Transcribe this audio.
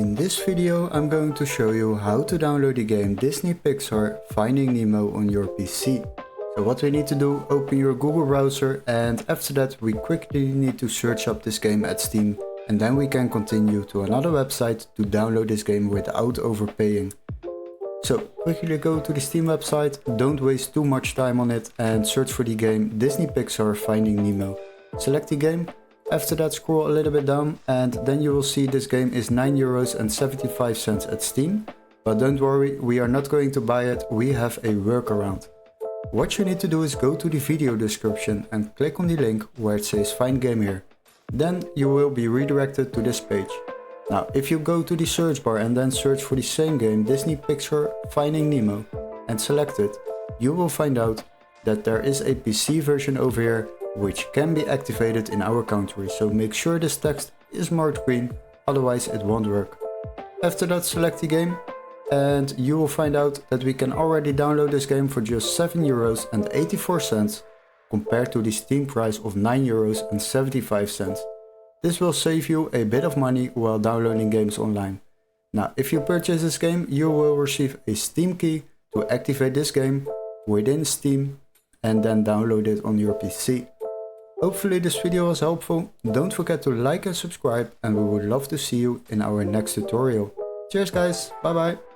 In this video I'm going to show you how to download the game Disney Pixar Finding Nemo on your PC. So what we need to do, open your Google browser, and after that we quickly need to search up this game at Steam, and then we can continue to another website to download this game without overpaying. So quickly go to the Steam website, don't waste too much time on it, and search for the game Disney Pixar Finding Nemo. Select the game. After that scroll a little bit down and then you will see this game is €9.75 at Steam. But don't worry, we are not going to buy it, we have a workaround. What you need to do is go to the video description and click on the link where it says find game here. Then you will be redirected to this page. Now if you go to the search bar and then search for the same game Disney Pixar Finding Nemo and select it, you will find out that there is a PC version over here which can be activated in our country, so make sure this text is marked green, otherwise it won't work. After that select the game and you will find out that we can already download this game for just €7.84 compared to the Steam price of €9.75. This will save you a bit of money while downloading games online. Now if you purchase this game you will receive a Steam key to activate this game within Steam and then download it on your PC. Hopefully this video was helpful, don't forget to like and subscribe, and we would love to see you in our next tutorial. Cheers guys, bye bye!